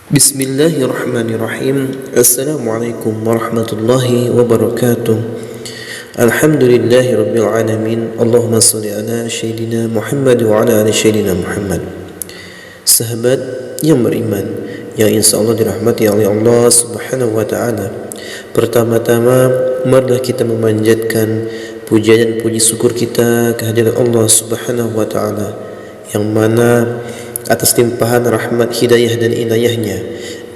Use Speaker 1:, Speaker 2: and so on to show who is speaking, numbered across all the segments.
Speaker 1: Bismillahirrahmanirrahim. Assalamualaikum warahmatullahi wabarakatuh. Alhamdulillahi rabbil alamin. Allahumma salli ala Sayyidina Muhammad wa ala ali Sayyidina Muhammad. Sahabat yang beriman, yang insyaAllah dirahmati oleh Allah subhanahu wa ta'ala, pertama-tama marilah kita memanjatkan puja dan puji syukur kita kehadirat Allah subhanahu wa ta'ala, yang mana atas limpahan rahmat, hidayah dan inayahnya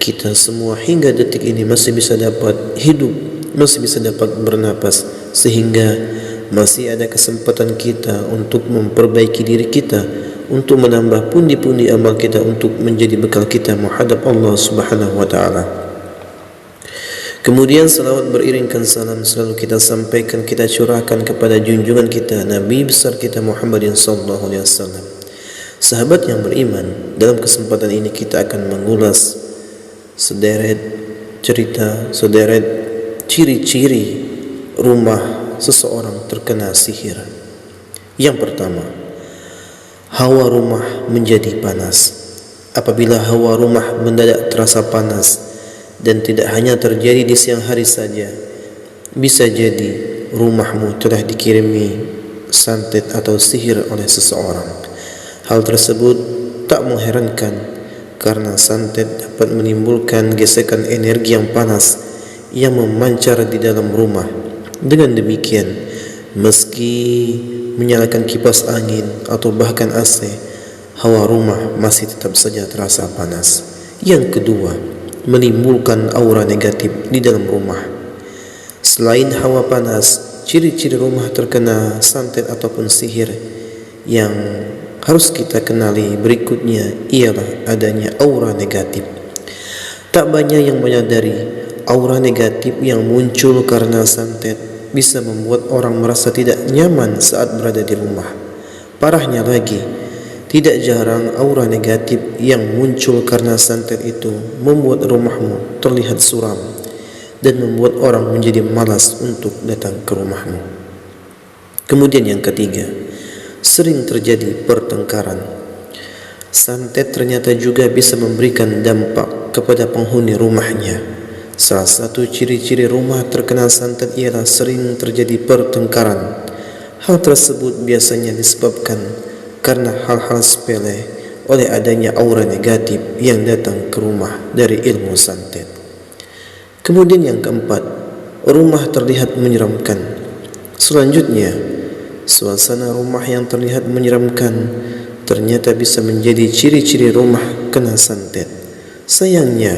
Speaker 1: kita semua hingga detik ini masih bisa dapat hidup, masih bisa dapat bernapas, sehingga masih ada kesempatan kita untuk memperbaiki diri kita, untuk menambah pundi-pundi amal kita, untuk menjadi bekal kita menghadap Allah subhanahu wa ta'ala. Kemudian salawat beriringkan salam selalu kita sampaikan, kita curahkan kepada junjungan kita, Nabi besar kita Muhammadin sallallahu alaihi wasallam. Sahabat yang beriman, dalam kesempatan ini kita akan mengulas sederet cerita, sederet ciri-ciri rumah seseorang terkena sihir. Yang pertama, hawa rumah menjadi panas. Apabila hawa rumah mendadak terasa panas, dan tidak hanya terjadi di siang hari saja, bisa jadi rumahmu telah dikirimi santet atau sihir oleh seseorang. Hal tersebut tak mengherankan, karena santet dapat menimbulkan gesekan energi yang panas yang memancar di dalam rumah. Dengan demikian, meski menyalakan kipas angin atau bahkan AC, hawa rumah masih tetap saja terasa panas. Yang kedua, menimbulkan aura negatif di dalam rumah. Selain hawa panas, ciri-ciri rumah terkena santet ataupun sihir yang harus kita kenali berikutnya ialah adanya aura negatif. Tak banyak yang menyadari aura negatif yang muncul karena santet bisa membuat orang merasa tidak nyaman saat berada di rumah. Parahnya lagi, tidak jarang aura negatif yang muncul karena santet itu membuat rumahmu terlihat suram dan membuat orang menjadi malas untuk datang ke rumahmu. Kemudian yang ketiga, sering terjadi pertengkaran. Santet ternyata juga bisa memberikan dampak kepada penghuni rumahnya. Salah satu ciri-ciri rumah terkena santet ialah sering terjadi pertengkaran. Hal tersebut biasanya disebabkan karena hal-hal sepele oleh adanya aura negatif yang datang ke rumah dari ilmu santet. Kemudian yang keempat, rumah terlihat menyeramkan. Selanjutnya, suasana rumah yang terlihat menyeramkan ternyata bisa menjadi ciri-ciri rumah kena santet. Sayangnya,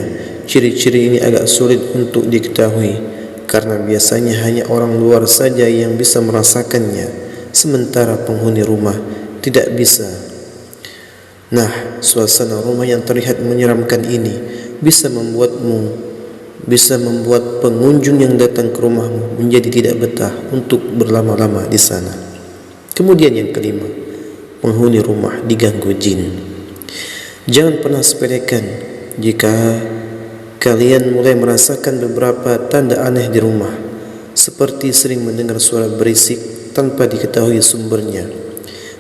Speaker 1: ciri-ciri ini agak sulit untuk diketahui karena biasanya hanya orang luar saja yang bisa merasakannya, sementara penghuni rumah tidak bisa. Nah, suasana rumah yang terlihat menyeramkan ini bisa membuat pengunjung yang datang ke rumahmu menjadi tidak betah untuk berlama-lama di sana. Kemudian yang kelima, penghuni rumah diganggu jin. Jangan pernah sepelekan jika kalian mulai merasakan beberapa tanda aneh di rumah, seperti sering mendengar suara berisik tanpa diketahui sumbernya,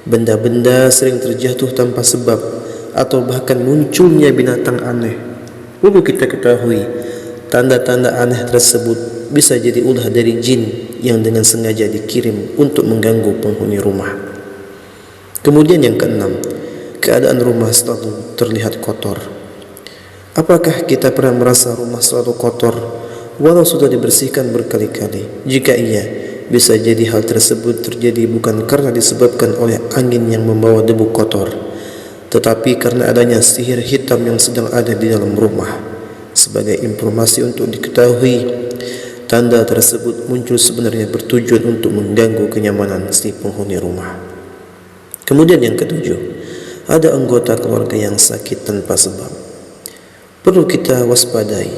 Speaker 1: benda-benda sering terjatuh tanpa sebab, atau bahkan munculnya binatang aneh. Perlu kita ketahui, tanda-tanda aneh tersebut bisa jadi ulah dari jin yang dengan sengaja dikirim untuk mengganggu penghuni rumah. Kemudian yang keenam, keadaan rumah selalu terlihat kotor. Apakah kita pernah merasa rumah selalu kotor walau sudah dibersihkan berkali-kali? Jika iya, bisa jadi hal tersebut terjadi bukan karena disebabkan oleh angin yang membawa debu kotor, tetapi karena adanya sihir hitam yang sedang ada di dalam rumah. Sebagai informasi untuk diketahui, tanda tersebut muncul sebenarnya bertujuan untuk mengganggu kenyamanan si penghuni rumah. Kemudian yang ketujuh, ada anggota keluarga yang sakit tanpa sebab. Perlu kita waspadai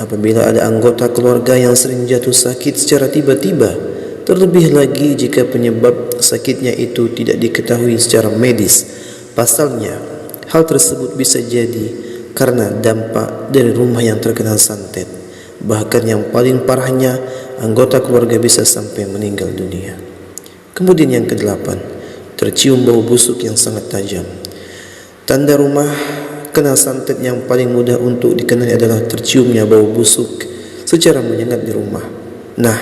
Speaker 1: apabila ada anggota keluarga yang sering jatuh sakit secara tiba-tiba, terlebih lagi jika penyebab sakitnya itu tidak diketahui secara medis. Pasalnya, hal tersebut bisa jadi karena dampak dari rumah yang terkena santet. Bahkan yang paling parahnya, anggota keluarga bisa sampai meninggal dunia. Kemudian yang kedelapan, tercium bau busuk yang sangat tajam. Tanda rumah Kena santet yang paling mudah untuk dikenali adalah terciumnya bau busuk secara menyengat di rumah. Nah,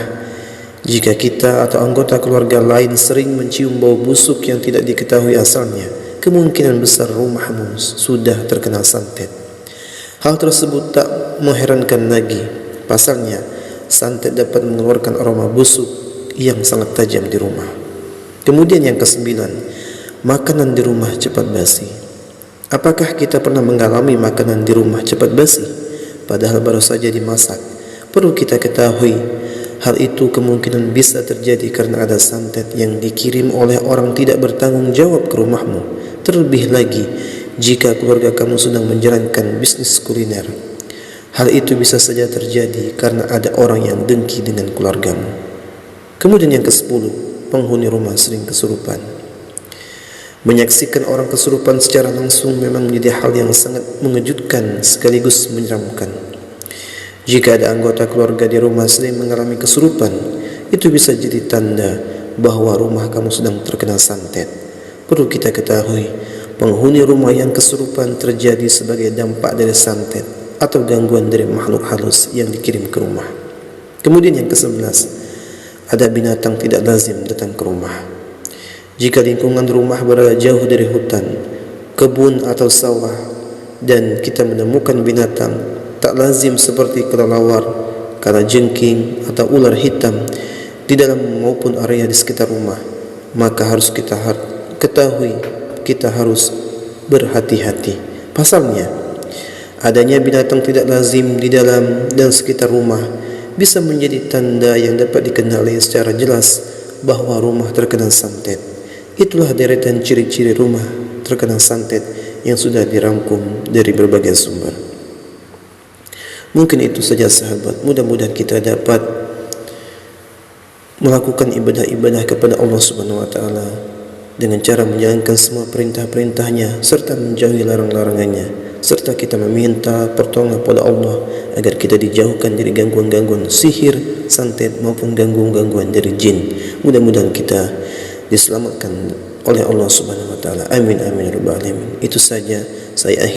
Speaker 1: jika kita atau anggota keluarga lain sering mencium bau busuk yang tidak diketahui asalnya, kemungkinan besar rumahmu sudah terkena santet. Hal tersebut tak mengherankan lagi. Pasalnya, santet dapat mengeluarkan aroma busuk yang sangat tajam di rumah. Kemudian yang kesembilan, makanan di rumah cepat basi. Apakah kita pernah mengalami makanan di rumah cepat basi, padahal baru saja dimasak? Perlu kita ketahui, hal itu kemungkinan bisa terjadi karena ada santet yang dikirim oleh orang tidak bertanggung jawab ke rumahmu. Terlebih lagi, jika keluarga kamu sedang menjalankan bisnis kuliner. Hal itu bisa saja terjadi karena ada orang yang dengki dengan keluargamu. Kemudian yang ke-10, penghuni rumah sering kesurupan. Menyaksikan orang kesurupan secara langsung memang menjadi hal yang sangat mengejutkan sekaligus menyeramkan. Jika ada anggota keluarga di rumah sering mengalami kesurupan, itu bisa jadi tanda bahwa rumah kamu sedang terkena santet. Perlu kita ketahui, penghuni rumah yang kesurupan terjadi sebagai dampak dari santet atau gangguan dari makhluk halus yang dikirim ke rumah. Kemudian yang ke-11, ada binatang tidak lazim datang ke rumah. Jika lingkungan rumah berada jauh dari hutan, kebun atau sawah, dan kita menemukan binatang tak lazim seperti kelelawar, kalajengking atau ular hitam di dalam maupun area di sekitar rumah, maka harus kita ketahui, kita harus berhati-hati. Pasalnya, adanya binatang tidak lazim di dalam dan sekitar rumah bisa menjadi tanda yang dapat dikenali secara jelas bahwa rumah terkena santet. Itulah deretan ciri-ciri rumah terkena santet yang sudah dirangkum dari berbagai sumber. Mungkin itu saja sahabat. Mudah-mudahan kita dapat melakukan ibadah-ibadah kepada Allah Subhanahu wa taala dengan cara menjalankan semua perintah-perintahnya serta menjauhi larang-larangannya, serta kita meminta pertolongan kepada Allah agar kita dijauhkan dari gangguan-gangguan sihir, santet maupun gangguan-gangguan dari jin. Mudah-mudahan kita diselamatkan oleh Allah Subhanahu wa taala. Amin amin ya rabbal alamin. Itu saja saya